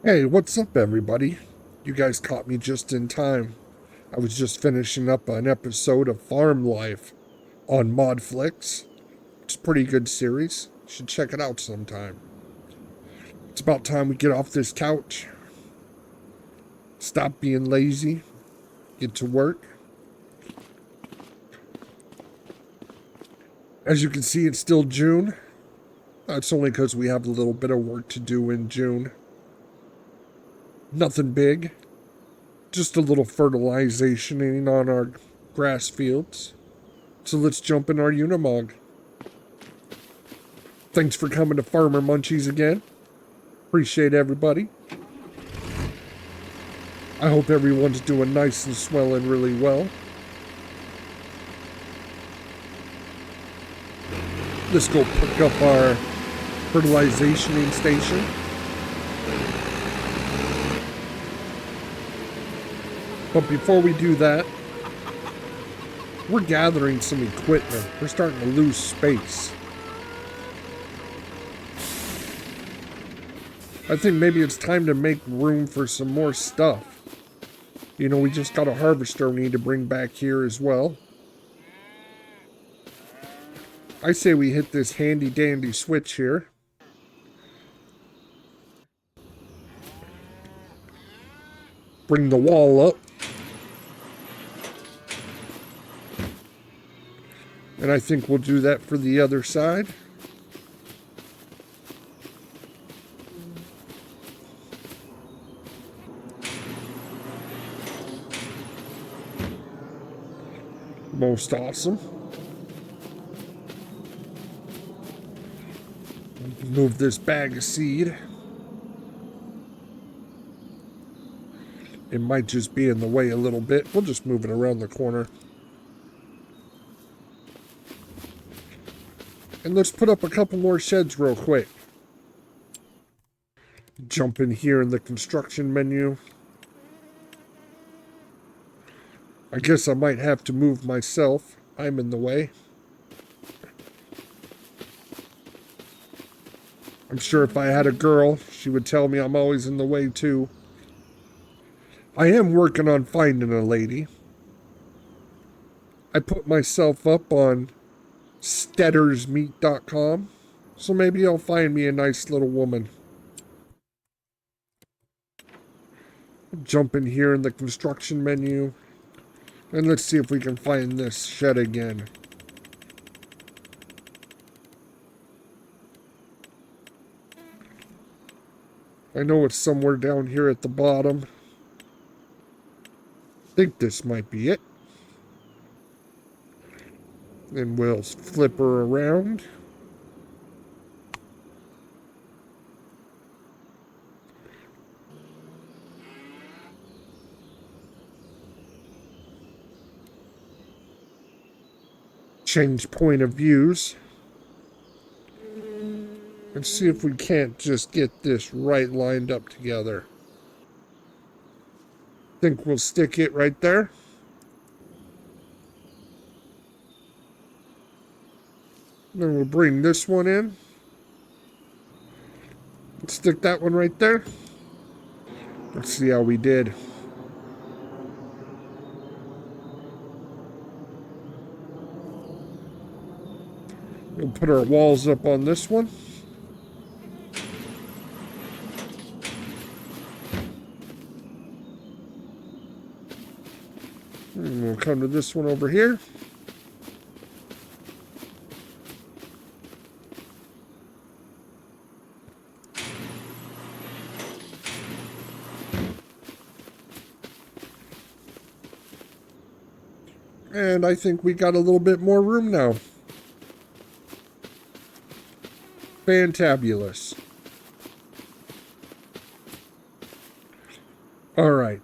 Hey, what's up, everybody? You guys caught me just in time. I was just finishing up an episode of Farm Life on Modflix. It's a pretty good series. You should check it out sometime. It's about time we get off this couch, stop being lazy, get to work. As you can see, it's still June. That's only because we have a little bit of work to do in June. Nothing big. Just a little fertilization on our grass fields. So let's jump in our Unimog. Thanks for coming to FarmerMunchiezzz again. Appreciate everybody. I hope everyone's doing nice and swelling really well. Let's go pick up our fertilization station. But before we do that, we're gathering some equipment. We're starting to lose space. I think maybe it's time to make room for some more stuff. You know, we just got a harvester we need to bring back here as well. I say we hit this handy dandy switch here. Bring the wall up. And I think we'll do that for the other side. Most awesome. Move this bag of seed. It might just be in the way a little bit. We'll just move it around the corner. And let's put up a couple more sheds real quick. Jump in here in the construction menu. I guess I might have to move myself. I'm in the way. I'm sure if I had a girl, she would tell me I'm always in the way too. I am working on finding a lady. I put myself up on steddersmeat.com, so maybe I'll find me a nice little woman. Jump in here in the construction menu, and let's see if we can find this shed again. I know it's somewhere down here at the bottom. I think this might be it. And we'll flip her around. Change point of views. And see if we can't just get this right lined up together. Think we'll stick it right there. Then we'll bring this one in. Stick that one right there. Let's see how we did. We'll put our walls up on this one. And we'll come to this one over here. And I think we got a little bit more room now. Fantabulous. All right.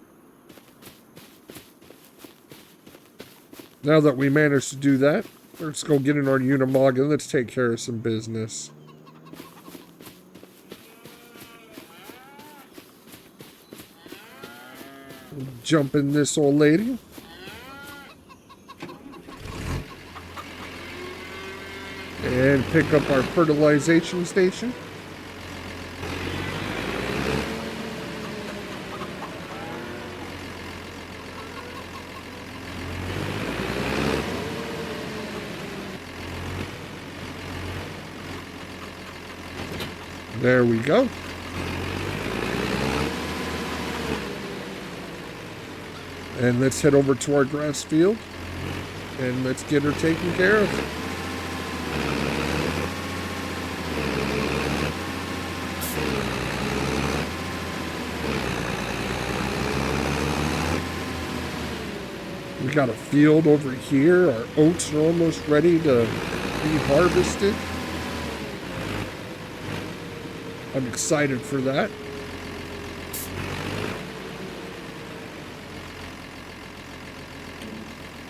Now that we managed to do that, let's go get in our Unimog and let's take care of some business. Jump in this old lady. And pick up our fertilization station. There we go. And let's head over to our grass field and let's get her taken care of. We got a field over here. Our oats are almost ready to be harvested. I'm excited for that.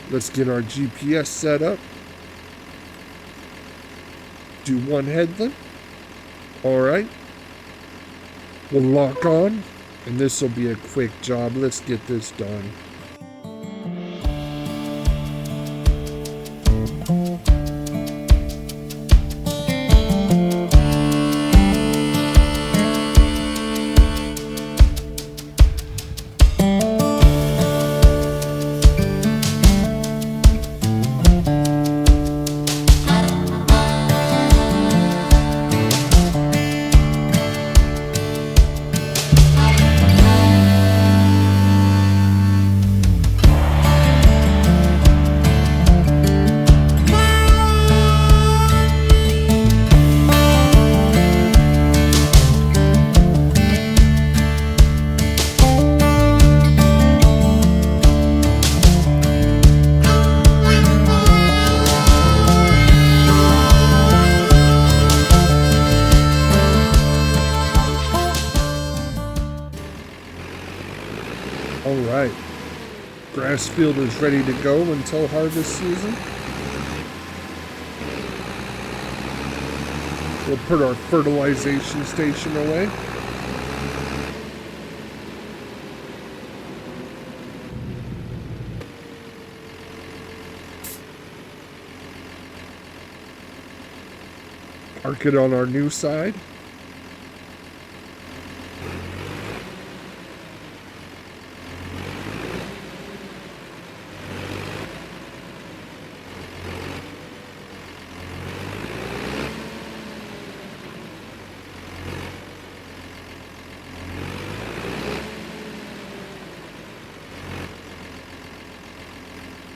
Let's get our GPS set up. Do one headland. All right. We'll lock on, and this will be a quick job. Let's get this done. Alright, grass field is ready to go until harvest season. We'll put our fertilization station away. Park it on our new side.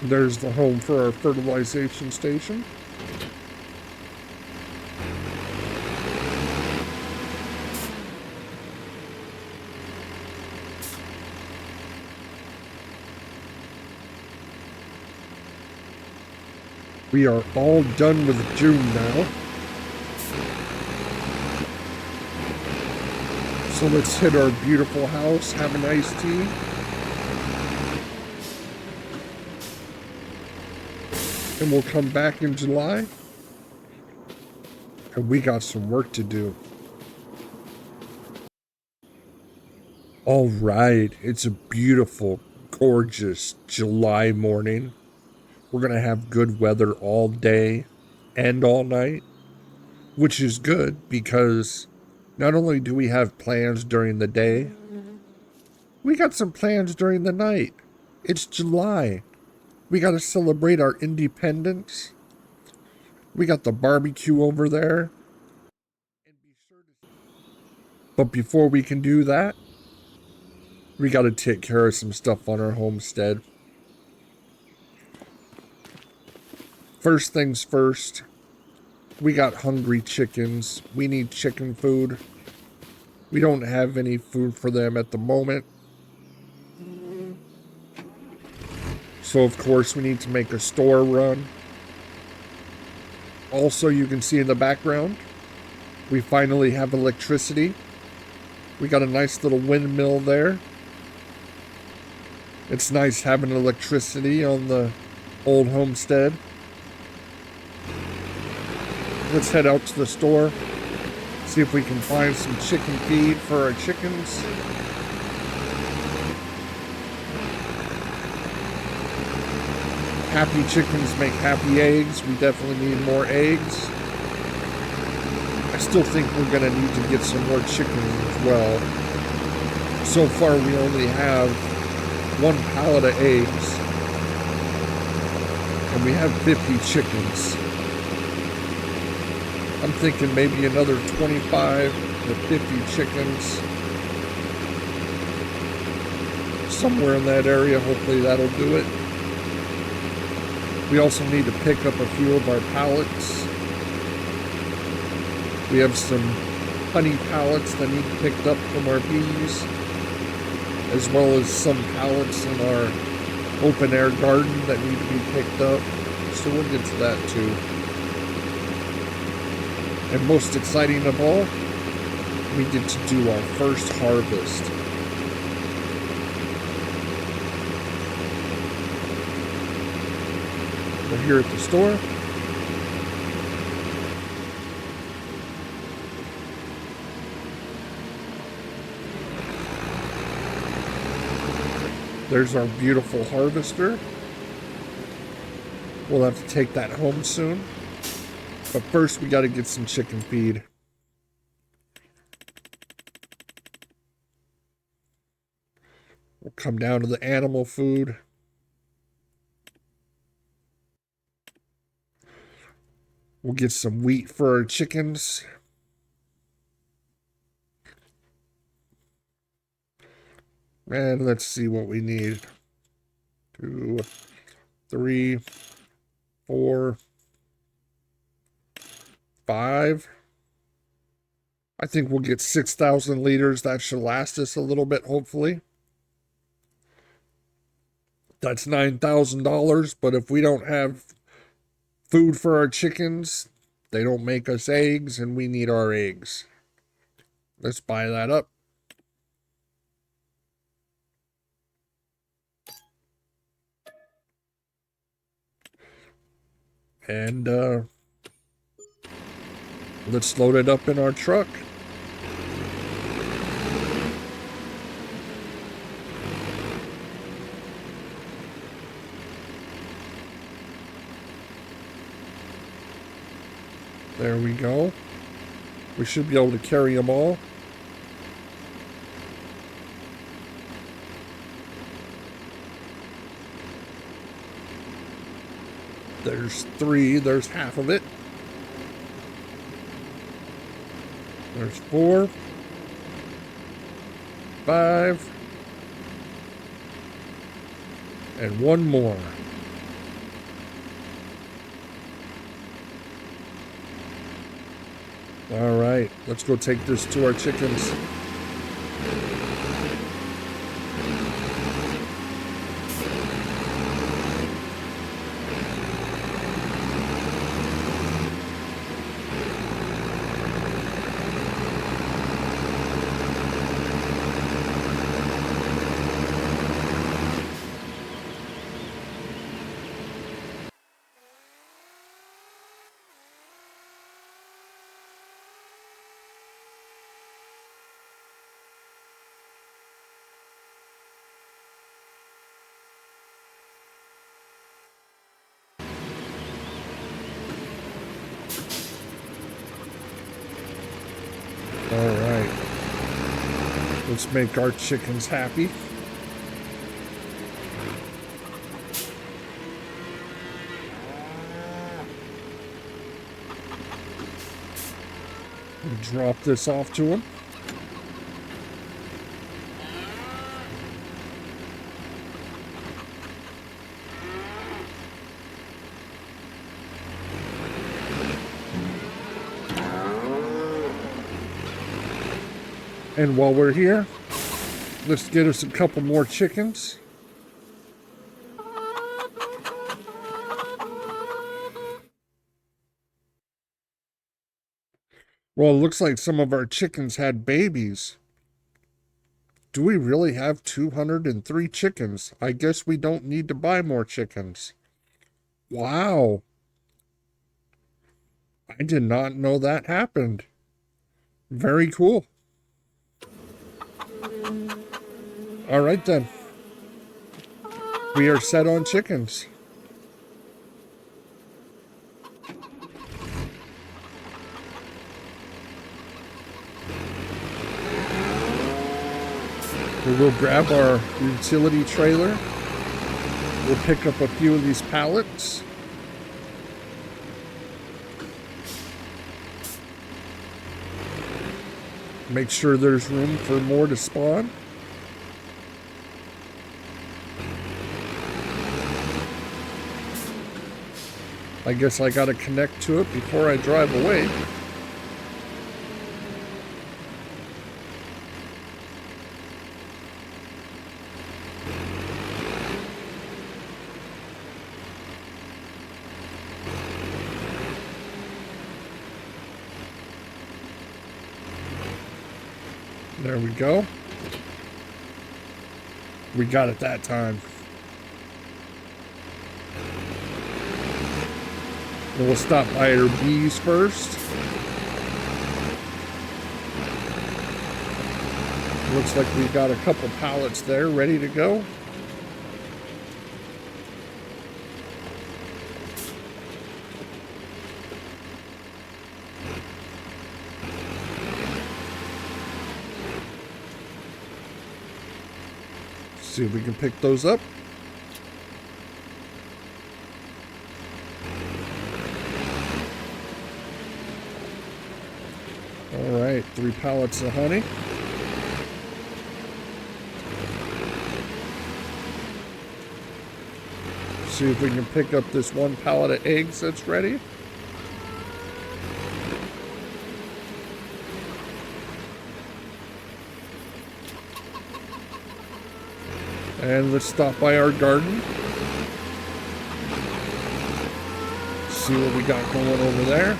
There's the home for our fertilization station. We are all done with June now. So let's hit our beautiful house, have an iced tea. And we'll come back in July. And we got some work to do. All right, it's a beautiful, gorgeous July morning. We're going to have good weather all day and all night, which is good because not only do we have plans during the day, we got some plans during the night. It's July. We got to celebrate our independence. We got the barbecue over there. But before we can do that, we got to take care of some stuff on our homestead. First things first, we got hungry chickens. We need chicken food. We don't have any food for them at the moment. So of course we need to make a store run. Also, you can see in the background, we finally have electricity. We got a nice little windmill there. It's nice having electricity on the old homestead. Let's head out to the store, see if we can find some chicken feed for our chickens. Happy chickens make happy eggs. We definitely need more eggs. I still think we're going to need to get some more chickens as well. So far we only have 1 pallet of eggs. And we have 50 chickens. I'm thinking maybe another 25 or 50 chickens. Somewhere in that area, hopefully that'll do it. We also need to pick up a few of our pallets. We have some honey pallets that need picked up from our bees, as well as some pallets in our open air garden that need to be picked up. So we'll get to that too. And most exciting of all, we get to do our first harvest. We're here at the store. There's our beautiful harvester. We'll have to take that home soon. But first we got to get some chicken feed. We'll come down to the animal food. We'll get some wheat for our chickens. And let's see what we need. 2, 3, 4, 5. I think we'll get 6,000 liters. That should last us a little bit, hopefully. That's $9,000, but if we don't have food for our chickens, they don't make us eggs, and we need our eggs. Let's buy that up. And let's load it up in our truck. There we go. We should be able to carry them all. There's 3. There's half of it. There's 4, 5, and 1 more. All right, let's go take this to our chickens. All right, let's make our chickens happy. We'll drop this off to them. And while we're here, let's get us a couple more chickens. Well, it looks like some of our chickens had babies. Do we really have 203 chickens? I guess we don't need to buy more chickens. Wow. I did not know that happened. Very cool. All right, then. We are set on chickens. We'll grab our utility trailer. We'll pick up a few of these pallets. Make sure there's room for more to spawn. I guess I gotta connect to it before I drive away. There we go. We got it that time. And we'll stop by our bees first. Looks like we've got a couple pallets there ready to go. See if we can pick those up. All right, 3 pallets of honey. See if we can pick up this 1 pallet of eggs that's ready. And let's stop by our garden. See what we got going over there.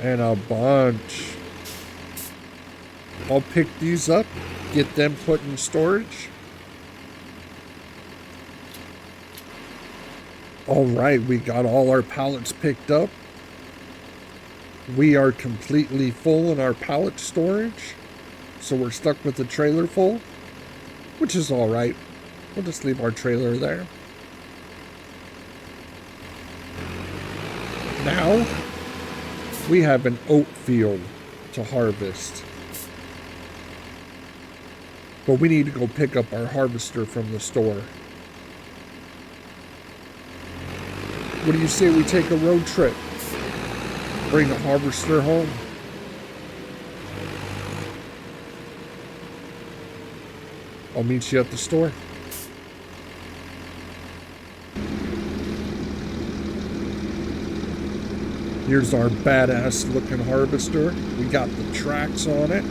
And a bunch. I'll pick these up, get them put in storage. All right, we got all our pallets picked up. We are completely full in our pallet storage, so we're stuck with the trailer full, which is all right. We'll just leave our trailer there. Now, we have an oat field to harvest. But we need to go pick up our harvester from the store. What do you say we take a road trip? Bring the harvester home. I'll meet you at the store. Here's our badass looking harvester. We got the tracks on it.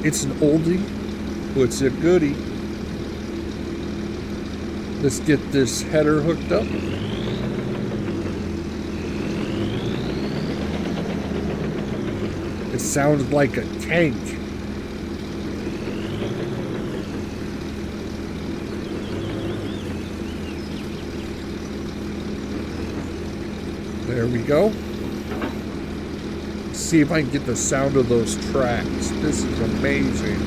It's an oldie, but it's a goodie. Let's get this header hooked up. It sounds like a tank. There we go. Let's see if I can get the sound of those tracks. This is amazing.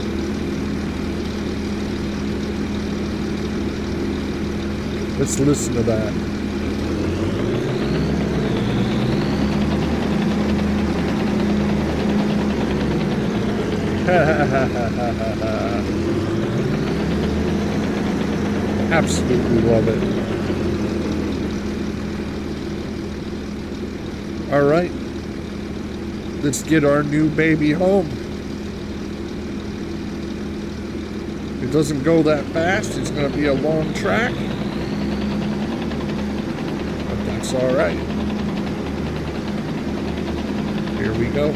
Let's listen to that. Absolutely love it. All right, let's get our new baby home. It doesn't go that fast. It's going to be a long track, but that's all right. Here we go.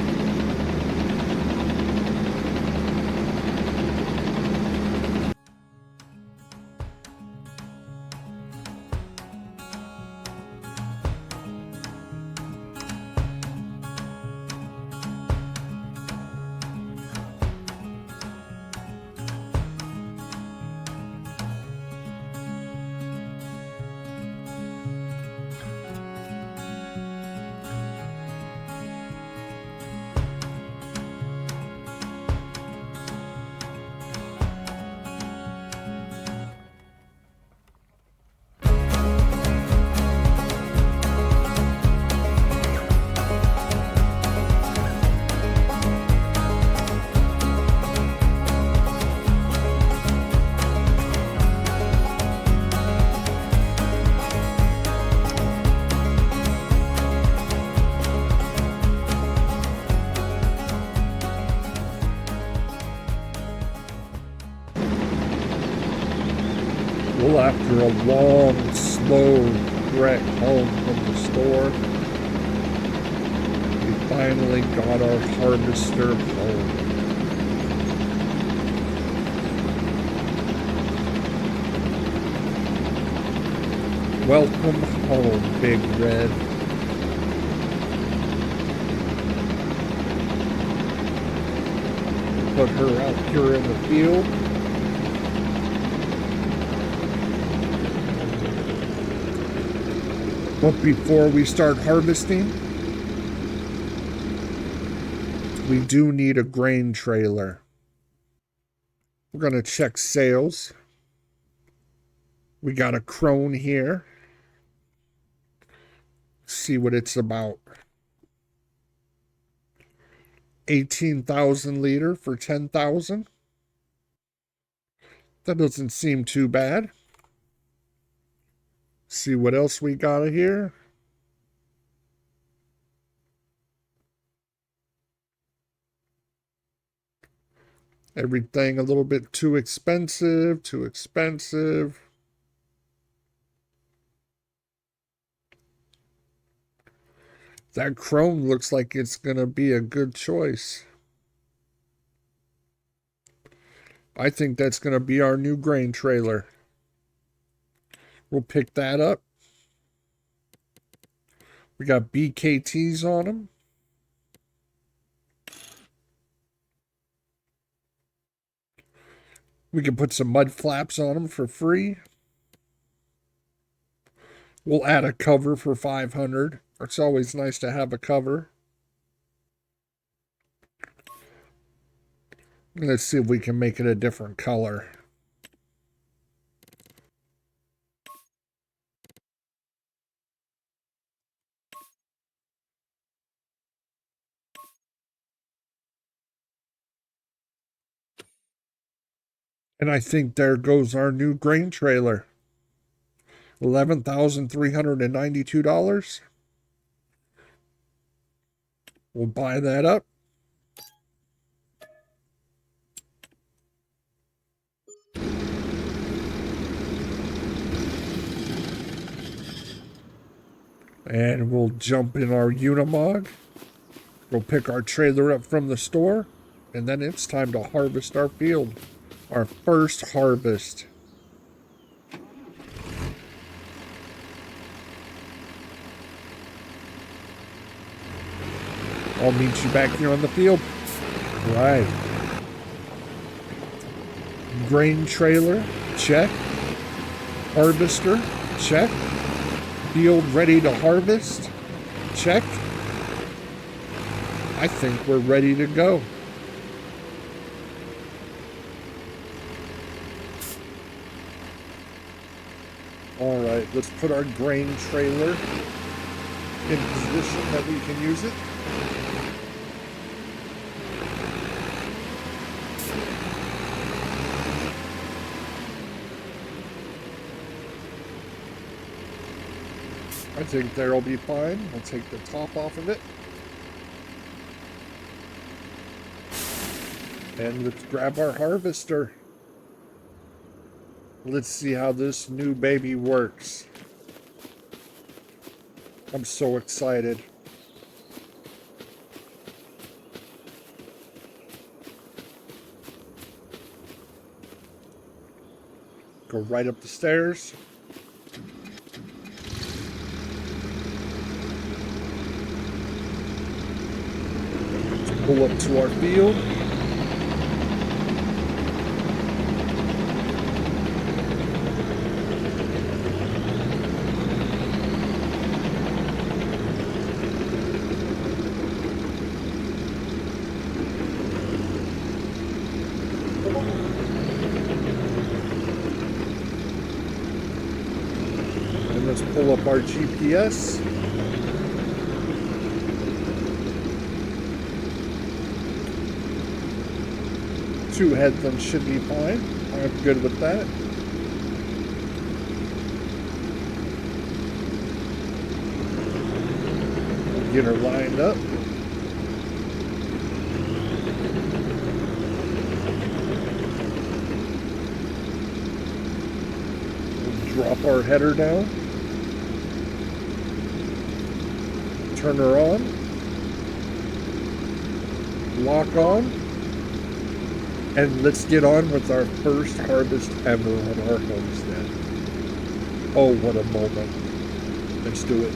Well, after a long, slow trek home from the store, we finally got our harvester home. Welcome home, Big Red. Put her out here in the field. But before we start harvesting, we do need a grain trailer. We're going to check sales. We got a crone here. See what it's about. 18,000 liter for 10,000. That doesn't seem too bad. See what else we got here. Everything a little bit too expensive, too expensive. That chrome looks like it's going to be a good choice. I think that's going to be our new grain trailer. We'll pick that up. We got BKTs on them. We can put some mud flaps on them for free. We'll add a cover for 500. It's always nice to have a cover. Let's see if we can make it a different color. And I think there goes our new grain trailer. $11,392. We'll buy that up. And we'll jump in our Unimog. We'll pick our trailer up from the store. And then it's time to harvest our field. Our first harvest. I'll meet you back here on the field. Right. Grain trailer, check. Harvester, check. Field ready to harvest, check. I think we're ready to go. All right, let's put our grain trailer in position that we can use it. I think there'll be fine. I'll take the top off of it. And let's grab our harvester. Let's see how this new baby works. I'm so excited. Go right up the stairs. Pull up to our field. And let's pull up our GPS. Two headlands should be fine. I'm good with that. We'll get her lined up. We'll Pop our header down. Turn her on. Lock on. And let's get on with our first harvest ever on our homestead. Oh, what a moment. Let's do it.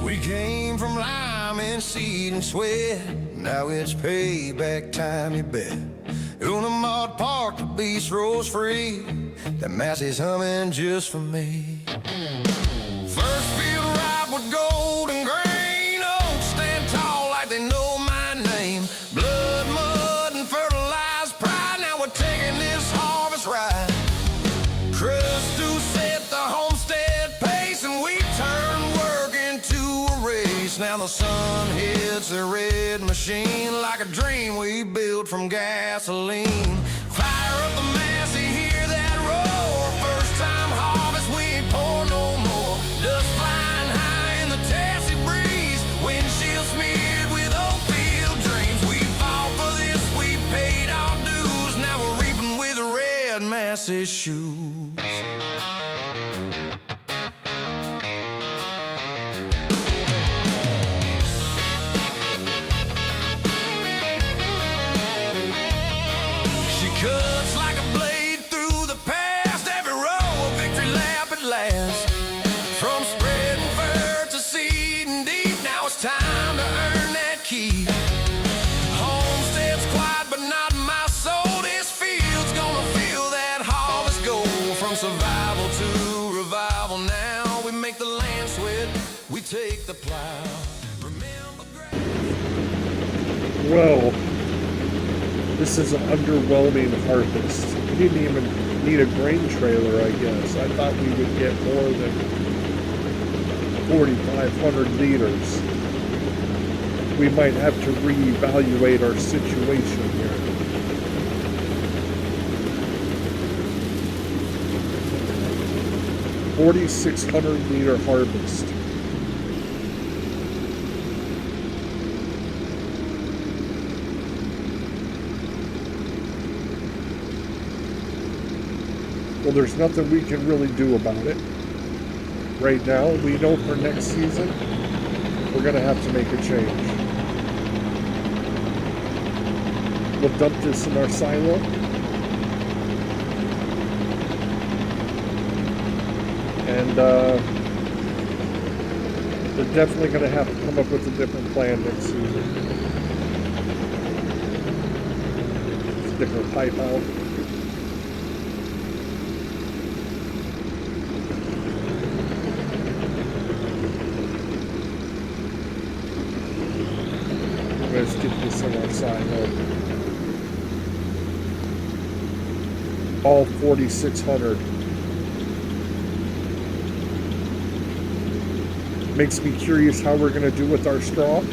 We came from lime and seed and sweat. Now it's payback time, you bet. Unimog park, the beast rolls free. The Massey's humming just for me. First field ripe with golden grain. Oaks stand tall like they know my name. Blood, mud, and fertilized pride. Now we're taking this harvest right. Krustoo set the homestead pace, and we turn work into a race. Now the sun hits the red machine like a dream we built from gasoline. Fire up the Massey, hear that roar. First time harvest, we ain't pour no more. Dust flying high in the Tassi breeze. Windshield smeared with oak field dreams. We fought for this, we paid our dues. Now we're reaping with red Massey shoes. Cuts like a blade through the past. Every row a victory lap at last. From spreading fur to seeding deep. Now it's time to earn that keep. Homestead's quiet but not my soul. This field's gonna feel that harvest go. From survival to revival now. We make the land sweat, we take the plow. Remember Well, this is an underwhelming harvest. We didn't even need a grain trailer, I guess. I thought we would get more than 4,500 liters. We might have to reevaluate our situation here. $4,600 harvest. Well, there's nothing we can really do about it right now. We know for next season, we're going to have to make a change. We'll dump this in our silo. And we're definitely going to have to come up with a different plan next season. Stick our pipe out. Let's get this in our silo. All 4,600. Makes me curious how we're going to do with our straw.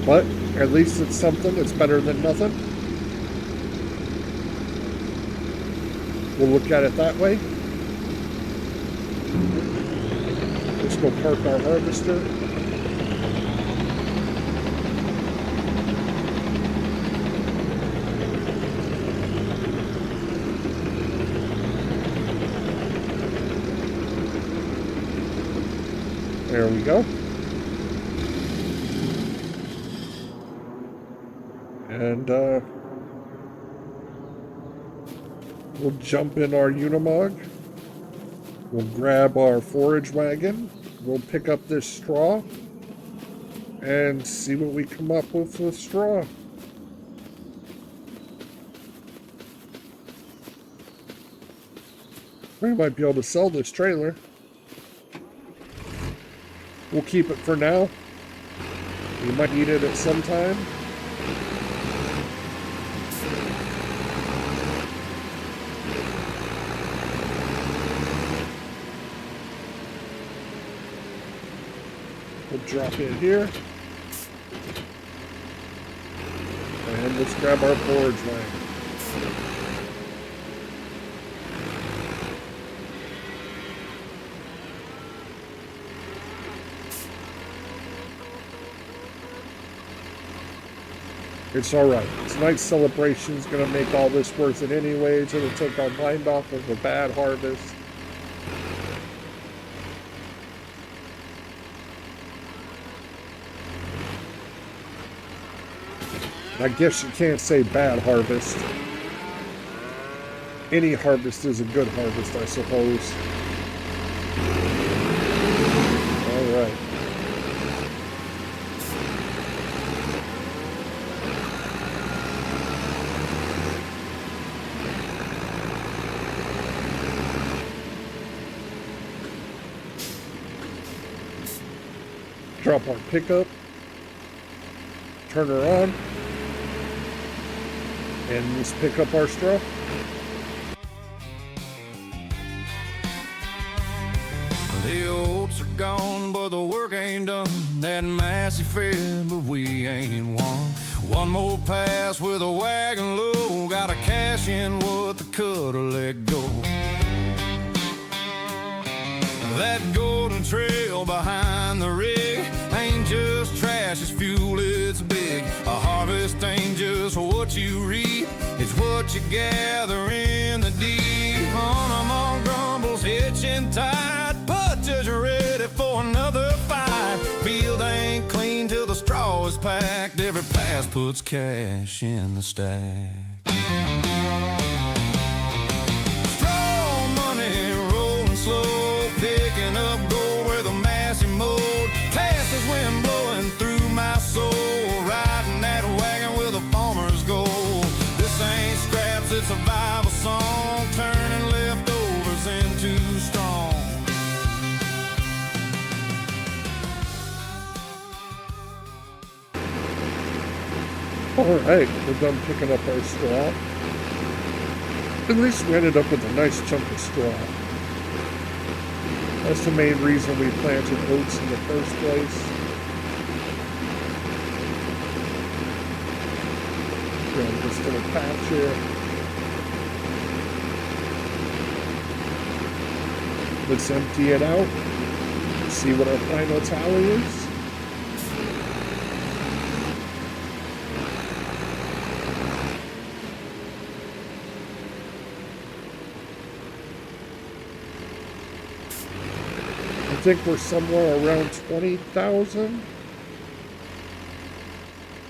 But at least it's something. It's better than nothing. We'll look at it that way. Let's go park our harvester. There we go. And we'll jump in our Unimog. We'll grab our forage wagon. We'll pick up this straw and see what we come up with straw. We might be able to sell this trailer. We'll keep it for now. We might need it at some time. We'll drop in here. And let's grab our forage wagon. It's alright. Tonight's celebration is going to make all this worth it anyways. It'll take our mind off of a bad harvest. I guess you can't say bad harvest. Any harvest is a good harvest, I suppose. Alright. Drop our pickup, turn her on, and let's pick up our straw. The oats are gone, but the work ain't done. That Massey fed, but we ain't won. One more pass with a wagon low. Gotta cash in what the cutter let go. That golden trail behind the rig ain't just trash, it's fuel, it's big. A harvest ain't just what you reap, it's what you gather in the deep. Unimog grumbles, hitching tight, Pöttinger are ready for another fight. Field ain't clean till the straw is packed, every pass puts cash in the stack. Straw money rolling slow, picking up gold where the Massey mowed. Tassi wind blowing through my soul, riding that wagon with a farmer's goal. This ain't scraps, it's a survival song, turning leftovers into strong. Alright, we're done picking up our straw. At least we ended up with a nice chunk of straw. That's the main reason we planted oats in the first place. Grab this little patch here. Let's empty it out. See what our final tally is. I think we're somewhere around 20,000.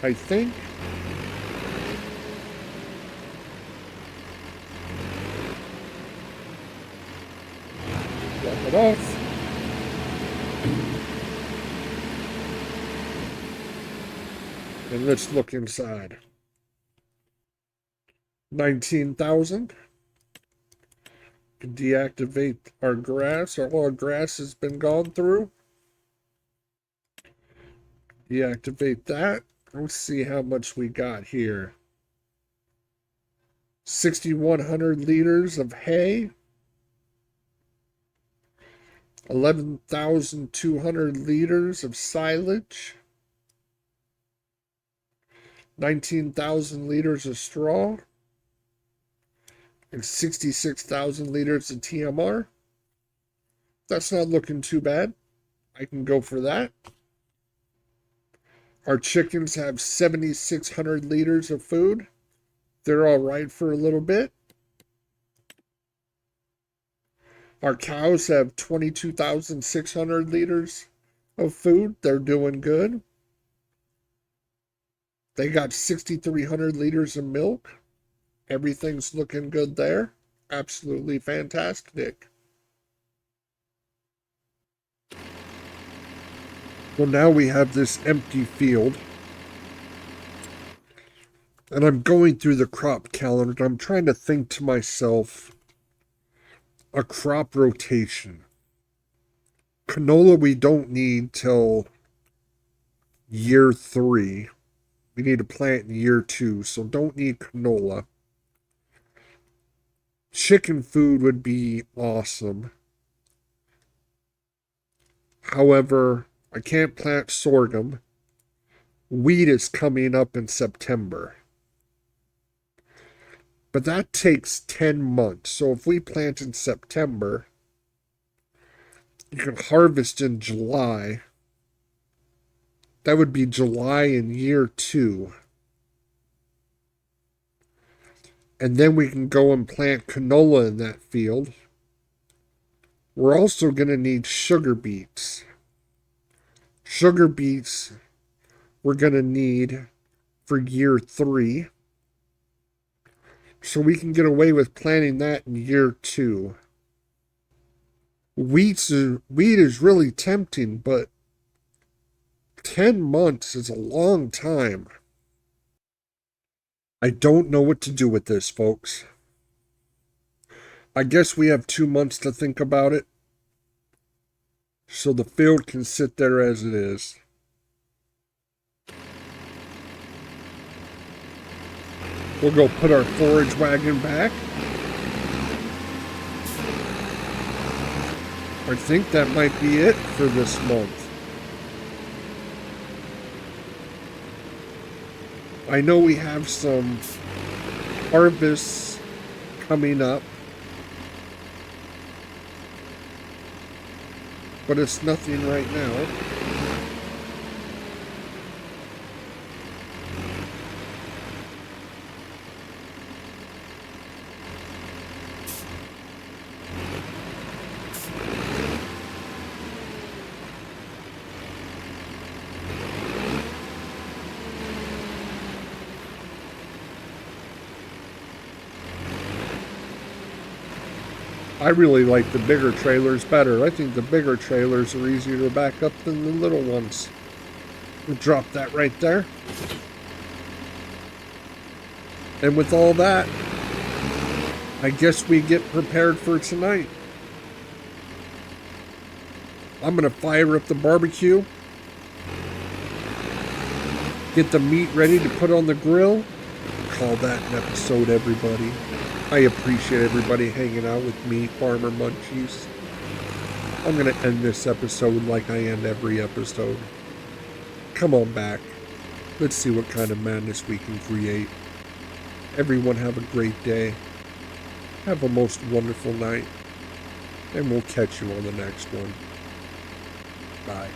I think. Drop it off. And let's look inside. 19,000. Deactivate our grass. All our grass has been gone through. Deactivate that. Let's see how much we got here. 6,100 liters of hay. 11,200 liters of silage. 19,000 liters of straw. And 66,000 liters of TMR. That's not looking too bad. I can go for that. Our chickens have 7,600 liters of food. They're all right for a little bit. Our cows have 22,600 liters of food. They're doing good. They got 6,300 liters of milk. Everything's looking good there. Absolutely fantastic. Well, now we have this empty field. And I'm going through the crop calendar and I'm trying to think to myself a crop rotation. Canola we don't need till year 3. We need to plant in year 2, so don't need canola. Chicken food would be awesome. However, I can't plant sorghum. Wheat is coming up in September. But that takes 10 months. So if we plant in September, you can harvest in July. That would be July in year 2. And then we can go and plant canola in that field. We're also going to need sugar beets. Sugar beets we're going to need for year 3. So we can get away with planting that in year 2. Wheat is really tempting, but 10 months is a long time. I don't know what to do with this, folks. I guess we have 2 months to think about it, so the field can sit there as it is. We'll go put our forage wagon back. I think that might be it for this month. I know we have some harvests coming up, but it's nothing right now. I really like the bigger trailers better. I think the bigger trailers are easier to back up than the little ones. We'll drop that right there. And with all that, I guess we get prepared for tonight. I'm going to fire up the barbecue. Get the meat ready to put on the grill. Call that an episode, everybody. I appreciate everybody hanging out with me, FarmerMunchiezzz. I'm going to end this episode like I end every episode. Come on back. Let's see what kind of madness we can create. Everyone have a great day. Have a most wonderful night. And we'll catch you on the next one. Bye.